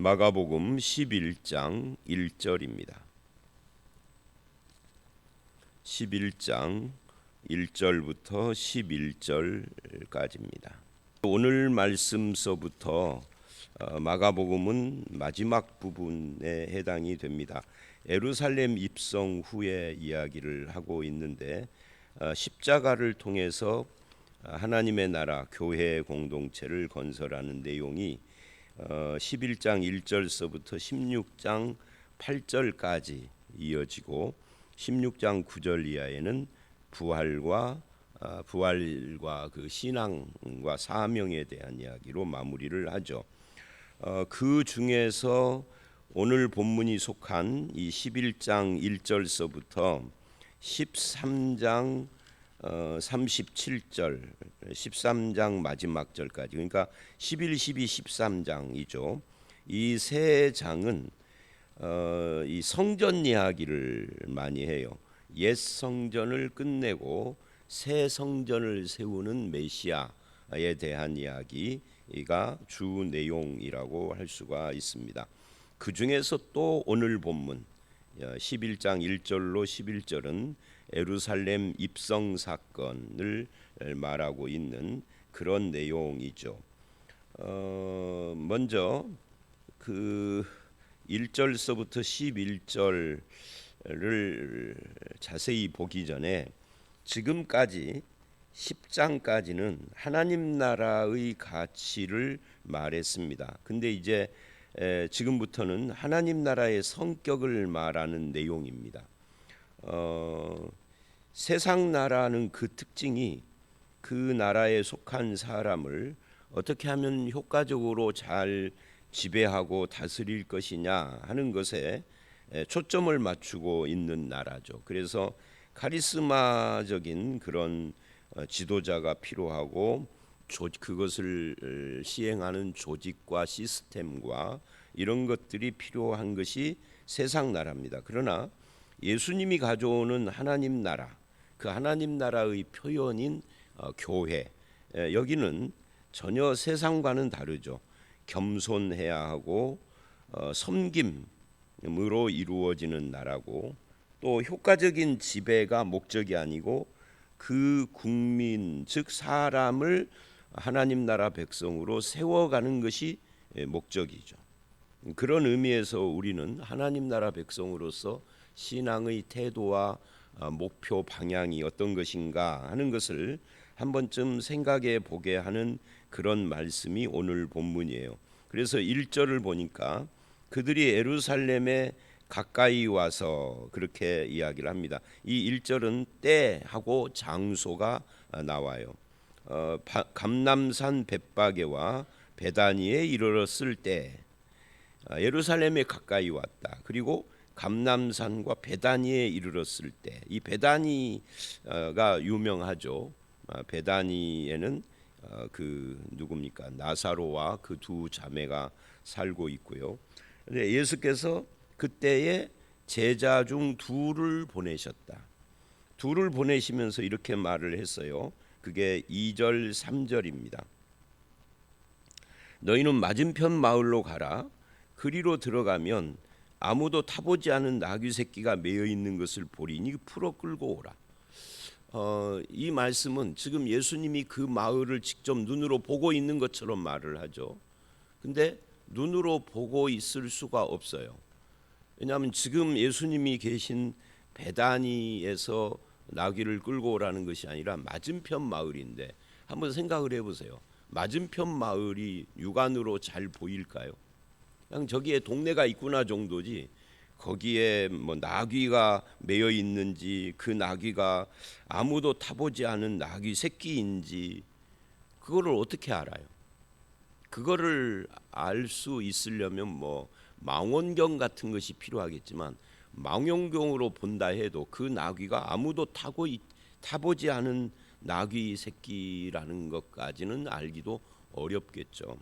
마가복음 11장 1절입니다. 11장 1절부터 11절까지입니다. 오늘 말씀서부터 마가복음은 마지막 부분에 해당이 됩니다. 예루살렘 입성 후에 이야기를 하고 있는데 십자가를 통해서 하나님의 나라 교회 공동체를 건설하는 내용이 11장 1절서부터 16장 8절까지 이어지고 16장 9절 이하에는 부활과 그 신앙과 사명에 대한 이야기로 마무리를 하죠. 그 중에서 오늘 본문이 속한 이 11장 1절서부터 13장 37절, 13장 마지막 절까지, 그러니까 11, 12, 13장이죠. 이 세 장은 이 성전 이야기를 많이 해요. 옛 성전을 끝내고 새 성전을 세우는 메시아에 대한 이야기가 주 내용이라고 할 수가 있습니다. 그 중에서 또 오늘 본문 11장 1절로 11절은 예루살렘 입성 사건을 말하고 있는 그런 내용이죠. 먼저 그 1절서부터 11절을 자세히 보기 전에 지금까지 10장까지는 하나님 나라의 가치를 말했습니다. 근데 이제 지금부터는 하나님 나라의 성격을 말하는 내용입니다. 세상 나라는 그 특징이 그 나라에 속한 사람을 어떻게 하면 효과적으로 잘 지배하고 다스릴 것이냐 하는 것에 초점을 맞추고 있는 나라죠. 그래서 카리스마적인 그런 지도자가 필요하고 그것을 시행하는 조직과 시스템과 이런 것들이 필요한 것이 세상 나라입니다. 그러나 예수님이 가져오는 하나님 나라, 그 하나님 나라의 표현인 교회, 여기는 전혀 세상과는 다르죠. 겸손해야 하고 섬김으로 이루어지는 나라고, 또 효과적인 지배가 목적이 아니고 그 국민 즉 사람을 하나님 나라 백성으로 세워가는 것이 목적이죠. 그런 의미에서 우리는 하나님 나라 백성으로서 신앙의 태도와 목표 방향이 어떤 것인가 하는 것을 한 번쯤 생각해 보게 하는 그런 말씀이 오늘 본문이에요. 그래서 1절을 보니까 그들이 예루살렘에 가까이 와서 그렇게 이야기를 합니다. 이 1절은 때하고 장소가 나와요. 감람산 벳바게와 베다니에 이르렀을 때 예루살렘에 가까이 왔다. 그리고 감람산과 베다니에 이르렀을 때, 이 베다니가 유명하죠. 베다니에는 그 누굽니까? 나사로와 그 두 자매가 살고 있고요. 근데 예수께서 그때에 제자 중 둘을 보내셨다. 둘을 보내시면서 이렇게 말을 했어요. 그게 2절 3절입니다. 너희는 맞은편 마을로 가라. 그리로 들어가면 아무도 타보지 않은 나귀 새끼가 매여 있는 것을 보리니 풀어 끌고 오라. 이 말씀은 지금 예수님이 그 마을을 직접 눈으로 보고 있는 것처럼 말을 하죠. 근데 눈으로 보고 있을 수가 없어요. 왜냐하면 지금 예수님이 계신 베다니에서 나귀를 끌고 오라는 것이 아니라 맞은편 마을인데, 한번 생각을 해보세요. 맞은편 마을이 육안으로 잘 보일까요? 그냥 저기에 동네가 있구나 정도지, 거기에 뭐 나귀가 매여 있는지, 그 나귀가 아무도 타보지 않은 나귀 새끼인지 그거를 어떻게 알아요? 그거를 알 수 있으려면 뭐 망원경 같은 것이 필요하겠지만, 망원경으로 본다 해도 그 나귀가 아무도 타보지 않은 나귀 새끼라는 것까지는 알기도 어렵겠죠.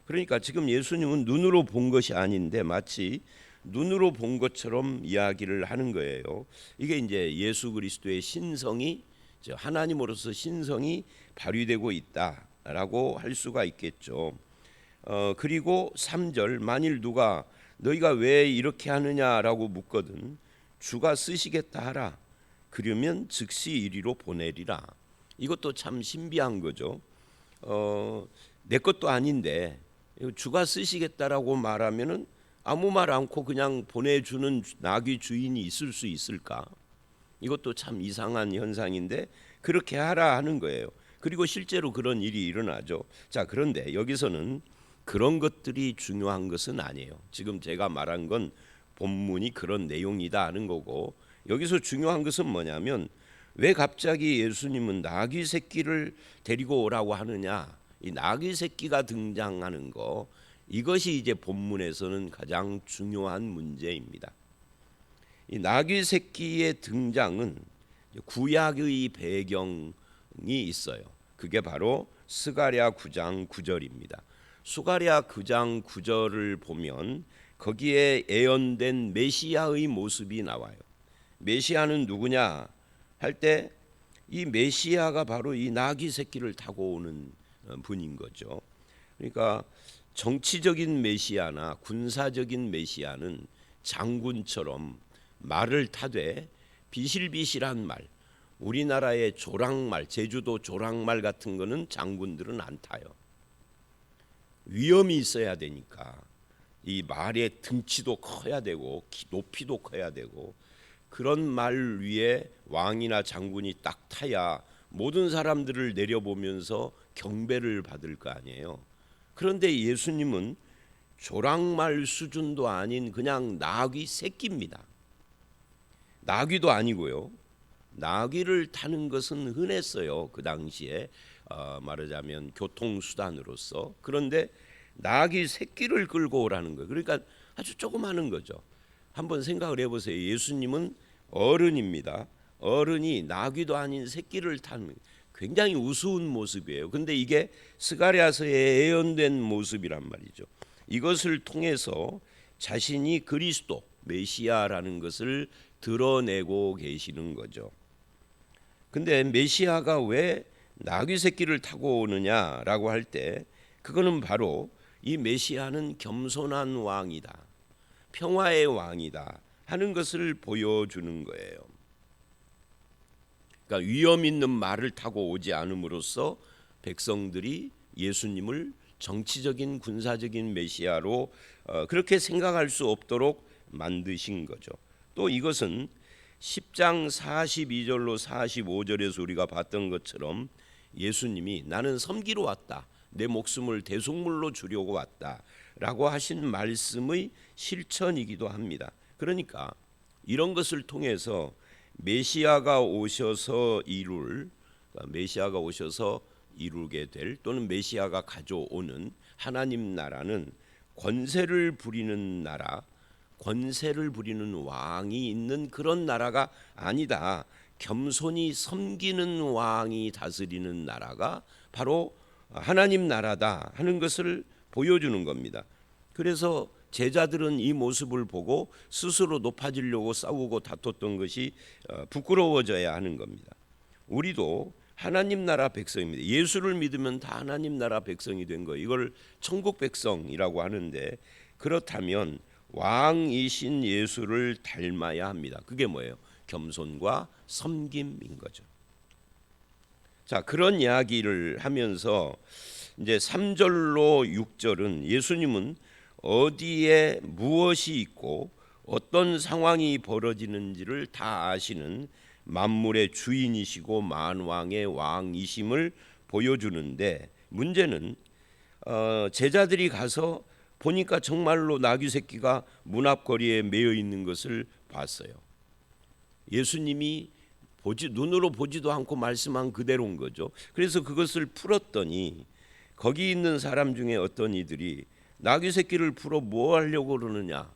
그러니까 지금 예수님은 눈으로 본 것이 아닌데 마치 눈으로 본 것처럼 이야기를 하는 거예요. 이게 이제 예수 그리스도의 신성이, 하나님으로서 신성이 발휘되고 있다라고 할 수가 있겠죠. 그리고 3절 만일 누가 너희가 왜 이렇게 하느냐라고 묻거든 주가 쓰시겠다 하라. 그러면 즉시 이리로 보내리라. 이것도 참 신비한 거죠. 내 것도 아닌데 주가 쓰시겠다라고 말하면은 아무 말 않고 그냥 보내주는 나귀 주인이 있을 수 있을까? 이것도 참 이상한 현상인데 그렇게 하라 하는 거예요. 그리고 실제로 그런 일이 일어나죠. 자, 그런데 여기서는 그런 것들이 중요한 것은 아니에요. 지금 제가 말한 건 본문이 그런 내용이다 하는 거고, 여기서 중요한 것은 뭐냐면 왜 갑자기 예수님은 나귀 새끼를 데리고 오라고 하느냐, 이 나귀 새끼가 등장하는 거, 이것이 이제 본문에서는 가장 중요한 문제입니다. 이 나귀 새끼의 등장은 구약의 배경이 있어요. 그게 바로 스가랴 9장 9절입니다. 스가랴 9장 9절을 보면 거기에 예언된 메시아의 모습이 나와요. 메시아는 누구냐 할 때 이 메시아가 바로 이 나귀 새끼를 타고 오는 분인 거죠. 그러니까 정치적인 메시아나 군사적인 메시아는 장군처럼 말을 타되 비실비실한 말, 우리나라의 조랑말, 제주도 조랑말 같은 거는 장군들은 안 타요. 위험이 있어야 되니까 이 말의 등치도 커야 되고 높이도 커야 되고 그런 말 위에 왕이나 장군이 딱 타야 모든 사람들을 내려보면서 경배를 받을 거 아니에요. 그런데 예수님은 조랑말 수준도 아닌 그냥 나귀 새끼입니다. 나귀도 아니고요. 나귀를 타는 것은 흔했어요. 그 당시에 말하자면 교통수단으로서. 그런데 나귀 새끼를 끌고 오라는 거예요. 그러니까 아주 조그마한 거죠. 한번 생각을 해보세요. 예수님은 어른입니다. 어른이 나귀도 아닌 새끼를 타는 굉장히 우스운 모습이에요. 근데 이게 스가랴서에 예언된 모습이란 말이죠. 이것을 통해서 자신이 그리스도 메시아라는 것을 드러내고 계시는 거죠. 근데 메시아가 왜 나귀 새끼를 타고 오느냐라고 할 때 그거는 바로 이 메시아는 겸손한 왕이다, 평화의 왕이다 하는 것을 보여주는 거예요. 그러니까 위험 있는 말을 타고 오지 않음으로써 백성들이 예수님을 정치적인 군사적인 메시아로 그렇게 생각할 수 없도록 만드신 거죠. 또 이것은 10장 42절로 45절에서 우리가 봤던 것처럼 예수님이 나는 섬기러 왔다, 내 목숨을 대속물로 주려고 왔다 라고 하신 말씀의 실천이기도 합니다. 그러니까 이런 것을 통해서 메시아가 오셔서 이루게 될 또는 메시아가 가져오는 하나님 나라는 권세를 부리는 나라, 권세를 부리는 왕이 있는 그런 나라가 아니다. 겸손히 섬기는 왕이 다스리는 나라가 바로 하나님 나라다 하는 것을 보여주는 겁니다. 그래서 제자들은 이 모습을 보고 스스로 높아지려고 싸우고 다퉜던 것이 부끄러워져야 하는 겁니다. 우리도 하나님 나라 백성입니다. 예수를 믿으면 다 하나님 나라 백성이 된 거예요. 이걸 천국 백성이라고 하는데, 그렇다면 왕이신 예수를 닮아야 합니다. 그게 뭐예요? 겸손과 섬김인 거죠. 자, 그런 이야기를 하면서 이제 3절로 6절은 예수님은 어디에 무엇이 있고 어떤 상황이 벌어지는지를 다 아시는 만물의 주인이시고 만왕의 왕이심을 보여주는데, 문제는 제자들이 가서 보니까 정말로 나귀 새끼가 문 앞거리에 매여 있는 것을 봤어요. 예수님이 눈으로 보지도 않고 말씀한 그대로인 거죠. 그래서 그것을 풀었더니 거기 있는 사람 중에 어떤 이들이 나귀 새끼를 풀어 뭐 하려고 그러느냐,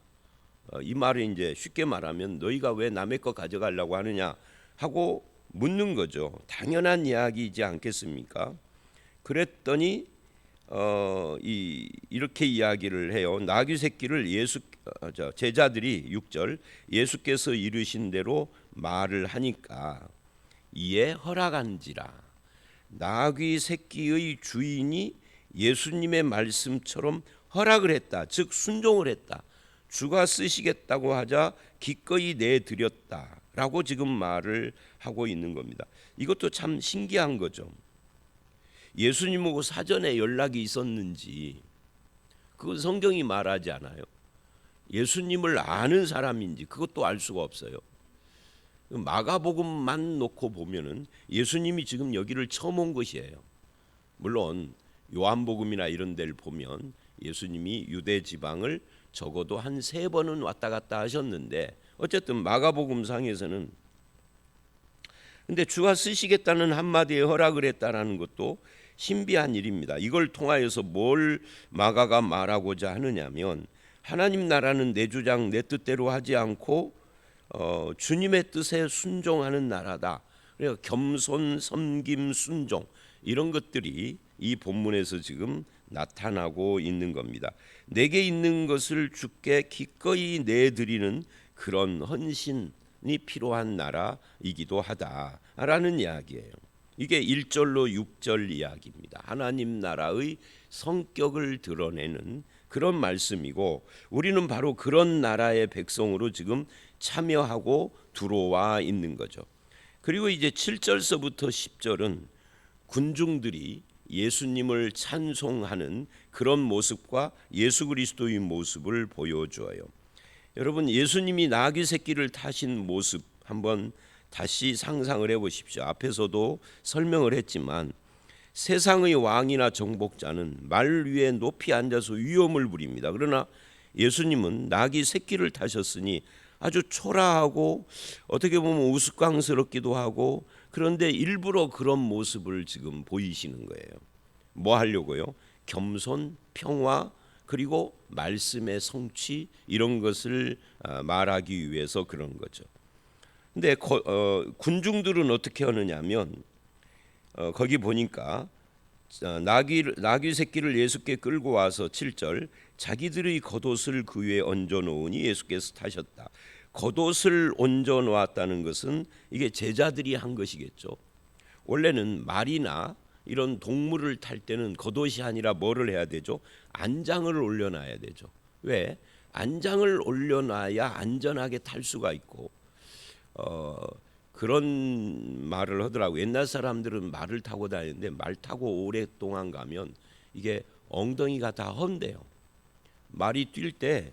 이 말이 이제 쉽게 말하면 너희가 왜 남의 거 가져가려고 하느냐 하고 묻는 거죠. 당연한 이야기이지 않겠습니까? 그랬더니 이렇게 이야기를 해요. 나귀 새끼를 제자들이 6절 예수께서 이르신 대로 말을 하니까 이에 허락한지라. 나귀 새끼의 주인이 예수님의 말씀처럼 허락을 했다. 즉 순종을 했다. 주가 쓰시겠다고 하자 기꺼이 내드렸다라고 지금 말을 하고 있는 겁니다. 이것도 참 신기한 거죠. 예수님하고 사전에 연락이 있었는지 그건 성경이 말하지 않아요. 예수님을 아는 사람인지 그것도 알 수가 없어요. 마가복음만 놓고 보면은 예수님이 지금 여기를 처음 온 것이에요. 물론 요한복음이나 이런 데를 보면 예수님이 유대 지방을 적어도 한 3번은 왔다 갔다 하셨는데 어쨌든 마가복음상에서는 근데 주가 쓰시겠다는 한마디에 허락을 했다라는 것도 신비한 일입니다. 이걸 통하여서 뭘 마가가 말하고자 하느냐면 하나님 나라는 내 주장 내 뜻대로 하지 않고 주님의 뜻에 순종하는 나라다. 그래서 겸손, 섬김, 순종 이런 것들이 이 본문에서 지금 나타나고 있는 겁니다. 내게 있는 것을 주께 기꺼이 내드리는 그런 헌신이 필요한 나라이기도 하다라는 이야기예요. 이게 1절로 6절 이야기입니다. 하나님 나라의 성격을 드러내는 그런 말씀이고 우리는 바로 그런 나라의 백성으로 지금 참여하고 들어와 있는 거죠. 그리고 이제 7절서부터 10절은 군중들이 예수님을 찬송하는 그런 모습과 예수 그리스도의 모습을 보여줘요. 여러분 예수님이 나귀 새끼를 타신 모습 한번 다시 상상을 해보십시오. 앞에서도 설명을 했지만 세상의 왕이나 정복자는 말 위에 높이 앉아서 위엄을 부립니다. 그러나 예수님은 나귀 새끼를 타셨으니 아주 초라하고 어떻게 보면 우스꽝스럽기도 하고 그런데 일부러 그런 모습을 지금 보이시는 거예요. 뭐 하려고요? 겸손, 평화 그리고 말씀의 성취 이런 것을 말하기 위해서 그런 거죠. 근데 군중들은 어떻게 하느냐면 거기 보니까 나귀 새끼를 예수께 끌고 와서 7절 자기들의 겉옷을 그 위에 얹어 놓으니 예수께서 타셨다. 겉옷을 얹어 놓았다는 것은 이게 제자들이 한 것이겠죠. 원래는 말이나 이런 동물을 탈 때는 겉옷이 아니라 뭐를 해야 되죠? 안장을 올려놔야 되죠. 왜? 안장을 올려놔야 안전하게 탈 수가 있고 그런 말을 하더라고. 옛날 사람들은 말을 타고 다니는데 말 타고 오랫동안 가면 이게 엉덩이가 다 헌대요. 말이 뛸 때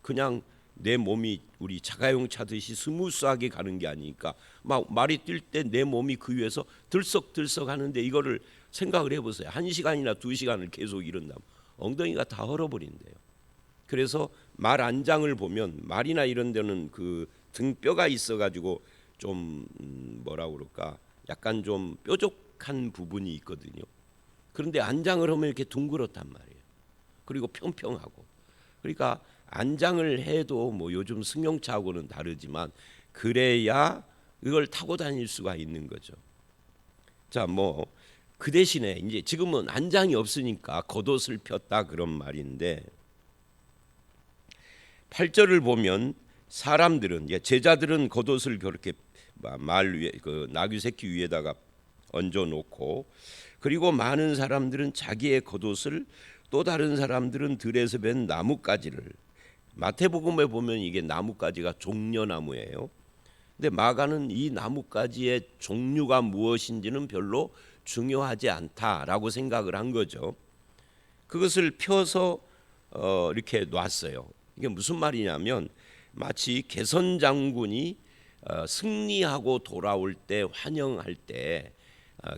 그냥 내 몸이 우리 자가용 차듯이 스무스하게 가는 게 아니니까 막 말이 뛸 때 내 몸이 그 위에서 들썩들썩 하는데 이거를 생각을 해보세요. 1시간이나 2시간을 계속 이런다면 엉덩이가 다 헐어버린대요. 그래서 말 안장을 보면 말이나 이런 데는 그 등뼈가 있어가지고 좀 뭐라 그럴까 약간 좀 뾰족한 부분이 있거든요. 그런데 안장을 하면 이렇게 둥그렇단 말이에요. 그리고 평평하고 그러니까 안장을 해도 뭐 요즘 승용차하고는 다르지만 그래야 이걸 타고 다닐 수가 있는 거죠. 자, 뭐 그 대신에 이제 지금은 안장이 없으니까 겉옷을 폈다 그런 말인데 8절을 보면 사람들은 제자들은 겉옷을 그렇게 말 위에 그 나귀 새끼 위에다가 얹어 놓고 그리고 많은 사람들은 자기의 겉옷을 또 다른 사람들은 들에서 벤 나뭇가지를 마태복음에 보면 이게 나뭇가지가 종려나무예요. 근데 마가는 이 나뭇가지의 종류가 무엇인지는 별로 중요하지 않다라고 생각을 한 거죠. 그것을 펴서 이렇게 놨어요. 이게 무슨 말이냐면 마치 개선 장군이 승리하고 돌아올 때 환영할 때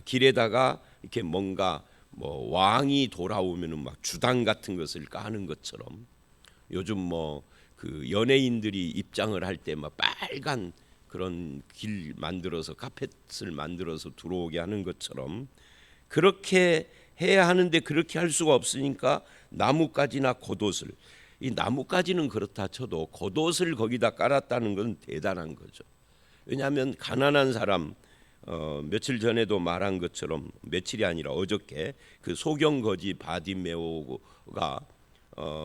길에다가 이렇게 뭔가 뭐 왕이 돌아오면은 막 주당 같은 것을 까는 것처럼 요즘 뭐 그 연예인들이 입장을 할 때 막 빨간 그런 길 만들어서 카펫을 만들어서 들어오게 하는 것처럼 그렇게 해야 하는데 그렇게 할 수가 없으니까 나뭇가지나 겉옷을 이 나뭇가지는 그렇다 쳐도 겉옷을 거기다 깔았다는 건 대단한 거죠. 왜냐하면 가난한 사람 며칠 전에도 말한 것처럼 며칠이 아니라 어저께 그 소경거지 바디메오가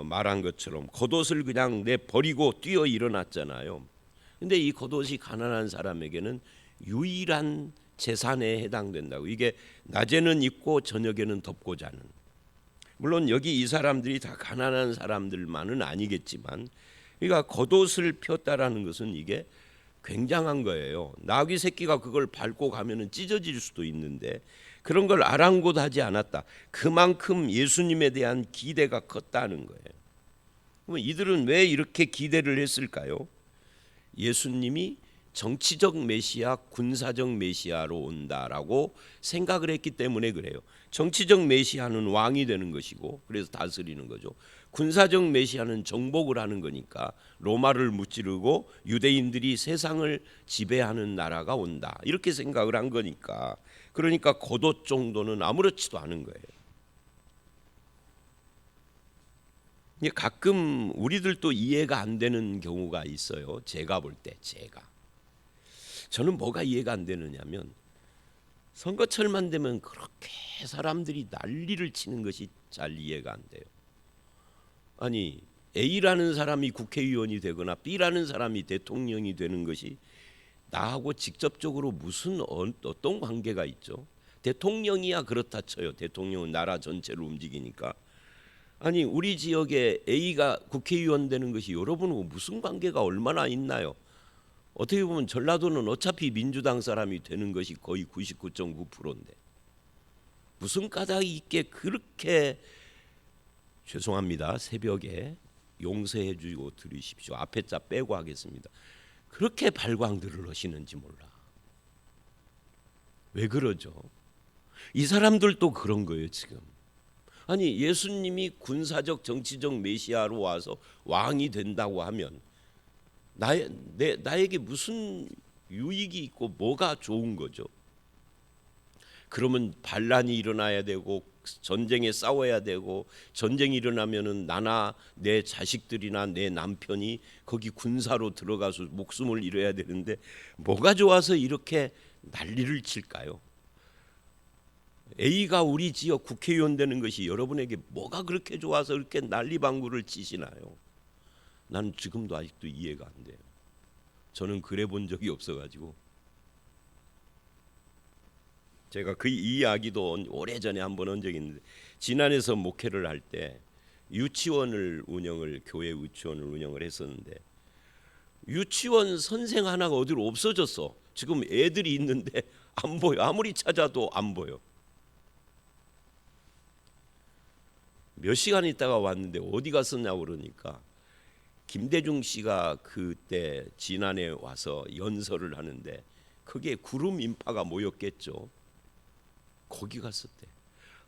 말한 것처럼 겉옷을 그냥 내 버리고 뛰어 일어났잖아요. 근데 이 겉옷이 가난한 사람에게는 유일한 재산에 해당된다고. 이게 낮에는 입고 저녁에는 덮고 자는 물론 여기 이 사람들이 다 가난한 사람들만은 아니겠지만, 그러니까 겉옷을 폈다라는 것은 이게 굉장한 거예요. 나귀 새끼가 그걸 밟고 가면은 찢어질 수도 있는데 그런 걸 아랑곳하지 않았다. 그만큼 예수님에 대한 기대가 컸다는 거예요. 그럼 이들은 왜 이렇게 기대를 했을까요? 예수님이 정치적 메시아, 군사적 메시아로 온다라고 생각을 했기 때문에 그래요. 정치적 메시아는 왕이 되는 것이고 그래서 다스리는 거죠. 군사적 메시아는 정복을 하는 거니까 로마를 무찌르고 유대인들이 세상을 지배하는 나라가 온다, 이렇게 생각을 한 거니까, 그러니까 겉옷 정도는 아무렇지도 않은 거예요. 가끔 우리들도 이해가 안 되는 경우가 있어요. 제가 볼 때 저는 뭐가 이해가 안 되느냐면, 선거철만 되면 그렇게 사람들이 난리를 치는 것이 잘 이해가 안 돼요. 아니, A라는 사람이 국회의원이 되거나 B라는 사람이 대통령이 되는 것이 나하고 직접적으로 무슨 어떤 관계가 있죠? 대통령이야 그렇다 쳐요. 대통령은 나라 전체를 움직이니까. 아니, 우리 지역에 A가 국회의원 되는 것이 여러분하고 무슨 관계가 얼마나 있나요? 어떻게 보면 전라도는 어차피 민주당 사람이 되는 것이 거의 99.9%인데 무슨 까닭이 있게 그렇게, 죄송합니다, 새벽에 용서해 주고 들으십시오. 앞에 자 빼고 하겠습니다. 그렇게 발광들을 하시는지 몰라. 왜 그러죠? 이 사람들도 그런 거예요 지금. 아니, 예수님이 군사적 정치적 메시아로 와서 왕이 된다고 하면 나에게 무슨 유익이 있고 뭐가 좋은 거죠? 그러면 반란이 일어나야 되고 전쟁에 싸워야 되고, 전쟁이 일어나면은 나나 내 자식들이나 내 남편이 거기 군사로 들어가서 목숨을 잃어야 되는데 뭐가 좋아서 이렇게 난리를 칠까요? A가 우리 지역 국회의원 되는 것이 여러분에게 뭐가 그렇게 좋아서 이렇게 난리방구를 치시나요? 나는 지금도 아직도 이해가 안 돼요. 저는 그래 본 적이 없어가지고. 제가 그 이야기도 오래전에 한번 한 적이 있는데, 지난해에서 목회를 할 때 유치원을 운영을, 교회 유치원을 운영을 했었는데, 유치원 선생 하나가 어디로 없어졌어. 지금 애들이 있는데 안 보여. 아무리 찾아도 안 보여. 몇 시간 있다가 왔는데 어디 갔었냐고 그러니까, 김대중 씨가 그때 지난해 와서 연설을 하는데 그게 구름 인파가 모였겠죠. 거기 갔었대.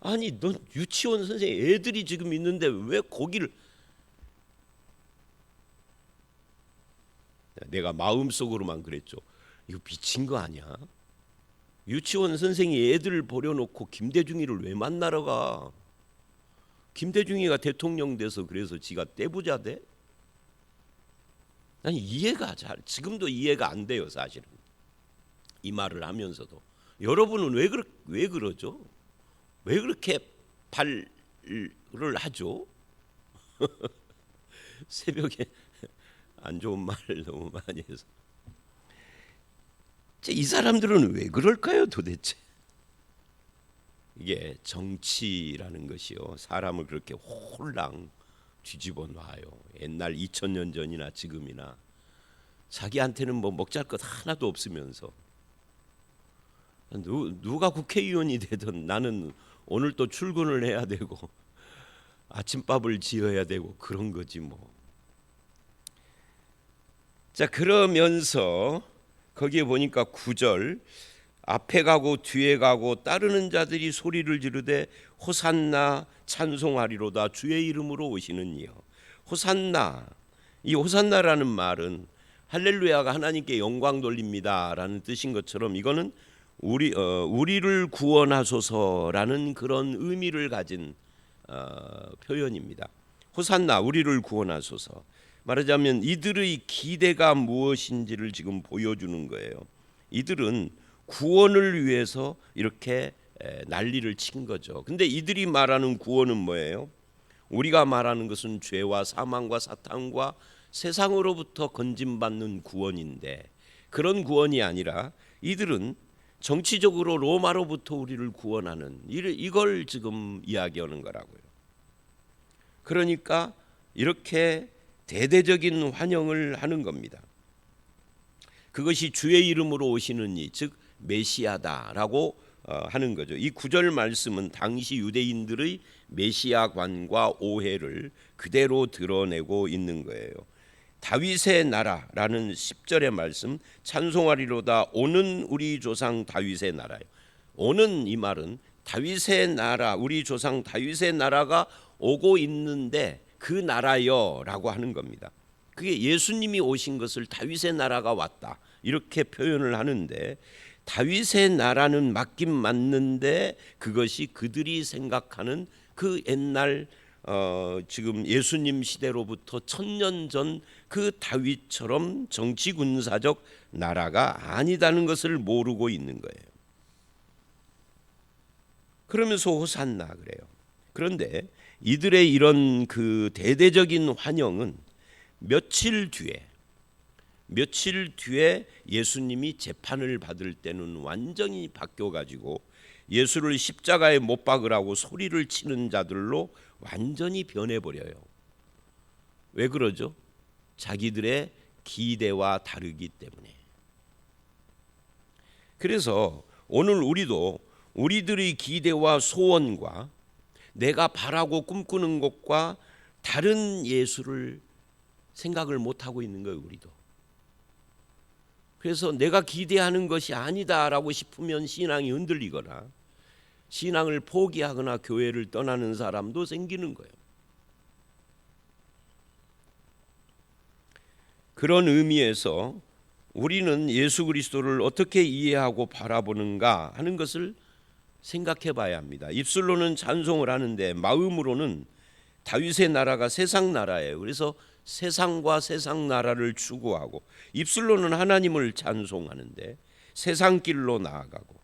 아니, 넌 유치원 선생, 애들이 지금 있는데 왜 거기를? 내가 마음속으로만 그랬죠. 이거 미친 거 아니야? 유치원 선생이 애들을 버려놓고 김대중이를 왜 만나러 가? 김대중이가 대통령 돼서 그래서 지가 떼부자 돼? 아니, 이해가 지금도 이해가 안 돼요 사실은. 이 말을 하면서도 여러분은 왜 그러죠? 왜 그렇게 발을 하죠? 새벽에 안 좋은 말을 너무 많이 해서. 이 사람들은 왜 그럴까요 도대체? 이게 정치라는 것이요, 사람을 그렇게 홀랑 뒤집어 놔요. 옛날 2000년 전이나 지금이나 자기한테는 뭐 먹잘 것 하나도 없으면서 누가 국회의원이 되든 나는 오늘 또 출근을 해야 되고 아침밥을 지어야 되고 그런 거지 뭐. 자, 그러면서 거기에 보니까 9절, 앞에 가고 뒤에 가고 따르는 자들이 소리를 지르되 호산나, 찬송하리로다 주의 이름으로 오시는 이여. 호산나, 이 호산나라는 말은 할렐루야가 하나님께 영광 돌립니다라는 뜻인 것처럼 이거는 우리를 구원하소서라는 그런 의미를 가진 표현입니다. 호산나, 우리를 구원하소서. 말하자면 이들의 기대가 무엇인지를 지금 보여주는 거예요. 이들은 구원을 위해서 이렇게 난리를 친 거죠. 근데 이들이 말하는 구원은 뭐예요? 우리가 말하는 것은 죄와 사망과 사탄과 세상으로부터 건짐받는 구원인데, 그런 구원이 아니라 이들은 정치적으로 로마로부터 우리를 구원하는 이걸 지금 이야기하는 거라고요. 그러니까 이렇게 대대적인 환영을 하는 겁니다. 그것이 주의 이름으로 오시는 이, 즉 메시아다라고 하는 거죠. 이 9절 말씀은 당시 유대인들의 메시아관과 오해를 그대로 드러내고 있는 거예요. 다윗의 나라라는 10절의 말씀, 찬송하리로다 오는 우리 조상 다윗의 나라요. 오는 이 말은 다윗의 나라, 우리 조상 다윗의 나라가 오고 있는데 그 나라여라고 하는 겁니다. 그게 예수님이 오신 것을 다윗의 나라가 왔다 이렇게 표현을 하는데, 다윗의 나라는 맞긴 맞는데 그것이 그들이 생각하는 그 옛날 지금 예수님 시대로부터 1000년 전 그 다윗처럼 정치 군사적 나라가 아니다는 것을 모르고 있는 거예요. 그러면서 호산나 그래요. 그런데 이들의 이런 그 대대적인 환영은 며칠 뒤에 예수님이 재판을 받을 때는 완전히 바뀌어 가지고 예수를 십자가에 못 박으라고 소리를 치는 자들로 완전히 변해버려요. 왜 그러죠? 자기들의 기대와 다르기 때문에. 그래서 오늘 우리도 우리들의 기대와 소원과 내가 바라고 꿈꾸는 것과 다른 예수를 생각을 못하고 있는 거예요. 우리도. 그래서 내가 기대하는 것이 아니다라고 싶으면 신앙이 흔들리거나 신앙을 포기하거나 교회를 떠나는 사람도 생기는 거예요. 그런 의미에서 우리는 예수 그리스도를 어떻게 이해하고 바라보는가 하는 것을 생각해 봐야 합니다. 입술로는 찬송을 하는데 마음으로는 다윗의 나라가 세상 나라예요. 그래서 세상과 세상 나라를 추구하고 입술로는 하나님을 찬송하는데 세상 길로 나아가고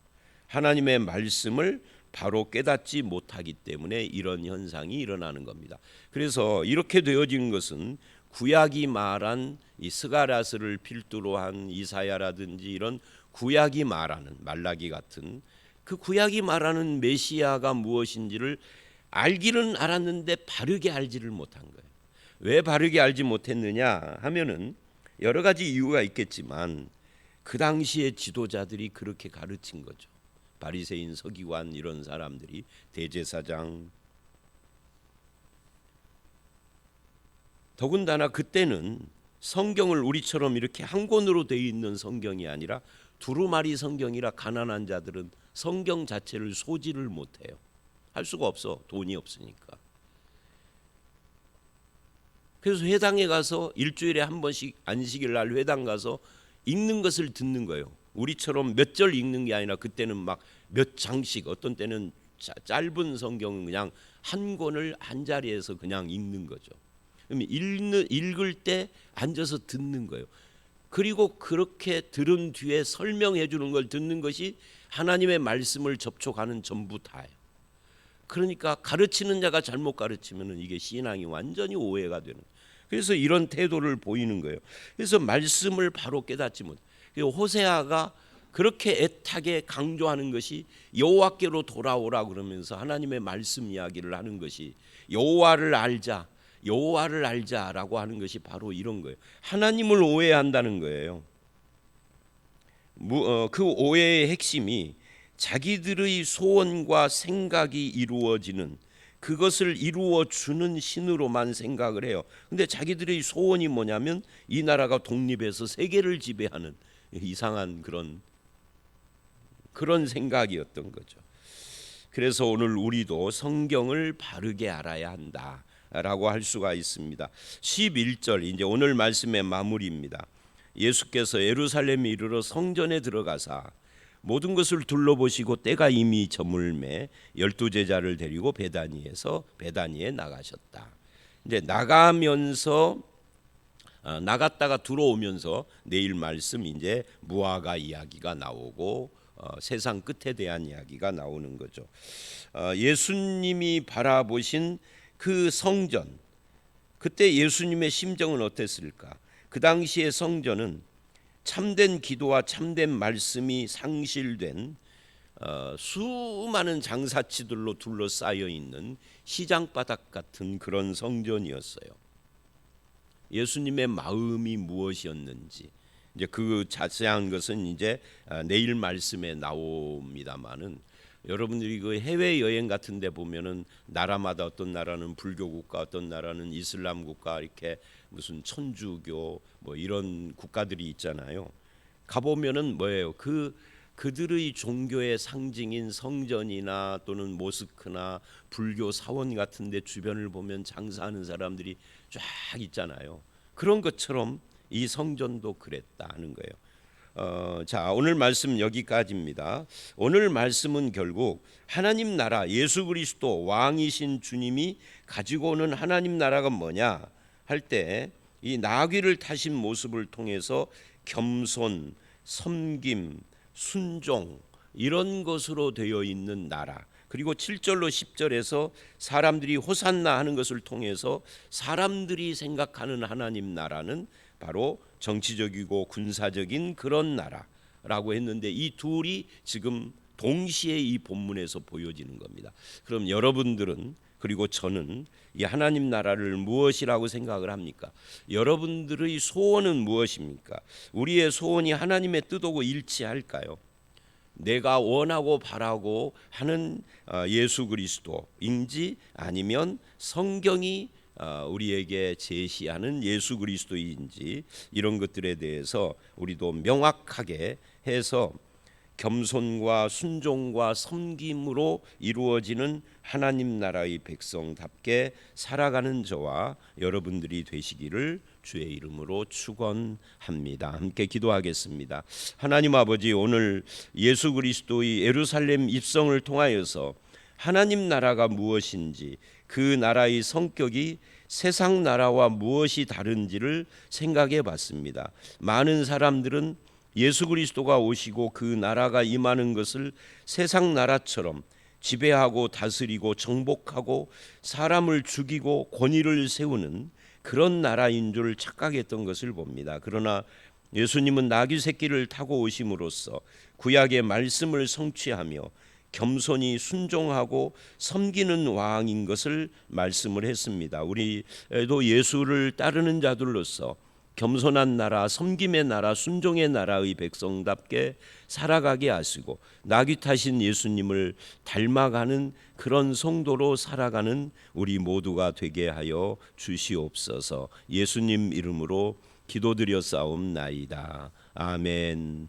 하나님의 말씀을 바로 깨닫지 못하기 때문에 이런 현상이 일어나는 겁니다. 그래서 이렇게 되어진 것은 구약이 말한 이 스가랴스를 필두로 한 이사야라든지 이런 구약이 말하는 말라기 같은 그 구약이 말하는 메시아가 무엇인지를 알기는 알았는데 바르게 알지를 못한 거예요. 왜 바르게 알지 못했느냐 하면은 여러 가지 이유가 있겠지만 그 당시의 지도자들이 그렇게 가르친 거죠. 바리새인, 서기관 이런 사람들이, 대제사장. 더군다나 그때는 성경을 우리처럼 이렇게 한 권으로 되어 있는 성경이 아니라 두루마리 성경이라 가난한 자들은 성경 자체를 소지를 못해요. 할 수가 없어. 돈이 없으니까. 그래서 회당에 가서 일주일에 한 번씩 안식일 날 회당 가서 읽는 것을 듣는 거예요. 우리처럼 몇 절 읽는 게 아니라 그때는 막 몇 장씩, 어떤 때는 짧은 성경은 그냥 한 권을 한 자리에서 그냥 읽는 거죠. 그러면 읽을 때 앉아서 듣는 거예요. 그리고 그렇게 들은 뒤에 설명해 주는 걸 듣는 것이 하나님의 말씀을 접촉하는 전부 다예요. 그러니까 가르치는 자가 잘못 가르치면 이게 신앙이 완전히 오해가 되는 거예요. 그래서 이런 태도를 보이는 거예요. 그래서 말씀을 바로 깨닫지 못. 호세아가 그렇게 애타게 강조하는 것이 여호와께로 돌아오라 그러면서 하나님의 말씀 이야기를 하는 것이 여호와를 알자, 여호와를 알자라고 하는 것이 바로 이런 거예요. 하나님을 오해한다는 거예요. 그 오해의 핵심이 자기들의 소원과 생각이 이루어지는, 그것을 이루어 주는 신으로만 생각을 해요. 근데 자기들의 소원이 뭐냐면 이 나라가 독립해서 세계를 지배하는 이상한 그런 생각이었던 거죠. 그래서 오늘 우리도 성경을 바르게 알아야 한다라고 할 수가 있습니다. 11절 이제 오늘 말씀의 마무리입니다. 예수께서 예루살렘에 이르러 성전에 들어가사 모든 것을 둘러보시고 때가 이미 저물매 12제자를 데리고 베다니에 나가셨다. 이제 나갔다가 들어오면서 내일 말씀 이제 무화과 이야기가 나오고 세상 끝에 대한 이야기가 나오는 거죠. 예수님이 바라보신 그 성전, 그때 예수님의 심정은 어땠을까? 그 당시의 성전은 참된 기도와 참된 말씀이 상실된 수많은 장사치들로 둘러싸여 있는 시장 바닥 같은 그런 성전이었어요. 예수님의 마음이 무엇이었는지 이제 그 자세한 것은 이제 내일 말씀에 나옵니다만은, 여러분들이 그 해외 여행 같은 데 보면은 나라마다 어떤 나라는 불교 국가, 어떤 나라는 이슬람 국가, 이렇게 무슨 천주교 뭐 이런 국가들이 있잖아요. 가 보면은 뭐예요? 그들의 종교의 상징인 성전이나 또는 모스크나 불교 사원 같은 데 주변을 보면 장사하는 사람들이 쫙 있잖아요. 그런 것처럼 이 성전도 그랬다 하는 거예요. 자, 오늘 말씀 여기까지입니다. 오늘 말씀은 결국 하나님 나라, 예수 그리스도 왕이신 주님이 가지고 오는 하나님 나라가 뭐냐 할 때, 이 나귀를 타신 모습을 통해서 겸손, 섬김, 순종, 이런 것으로 되어 있는 나라, 그리고 7절로 10절에서 사람들이 호산나 하는 것을 통해서 사람들이 생각하는 하나님 나라는 바로 정치적이고 군사적인 그런 나라라고 했는데, 이 둘이 지금 동시에 이 본문에서 보여지는 겁니다. 그럼 여러분들은, 그리고 저는 이 하나님 나라를 무엇이라고 생각을 합니까? 여러분들의 소원은 무엇입니까? 우리의 소원이 하나님의 뜻하고 일치할까요? 내가 원하고 바라고 하는 예수 그리스도인지, 아니면 성경이 우리에게 제시하는 예수 그리스도인지, 이런 것들에 대해서 우리도 명확하게 해서 겸손과 순종과 섬김으로 이루어지는 하나님 나라의 백성답게 살아가는 저와 여러분들이 되시기를 주의 이름으로 축원합니다. 함께 기도하겠습니다. 하나님 아버지, 오늘 예수 그리스도의 예루살렘 입성을 통하여서 하나님 나라가 무엇인지, 그 나라의 성격이 세상 나라와 무엇이 다른지를 생각해 봤습니다. 많은 사람들은 예수 그리스도가 오시고 그 나라가 임하는 것을 세상 나라처럼 지배하고 다스리고 정복하고 사람을 죽이고 권위를 세우는 그런 나라인 줄 착각했던 것을 봅니다. 그러나 예수님은 나귀 새끼를 타고 오심으로써 구약의 말씀을 성취하며 겸손히 순종하고 섬기는 왕인 것을 말씀을 했습니다. 우리도 예수를 따르는 자들로서 겸손한 나라, 섬김의 나라, 순종의 나라의 백성답게 살아가게 하시고 나귀 타신 예수님을 닮아가는 그런 성도로 살아가는 우리 모두가 되게 하여 주시옵소서. 예수님 이름으로 기도드려 싸움나이다. 아멘.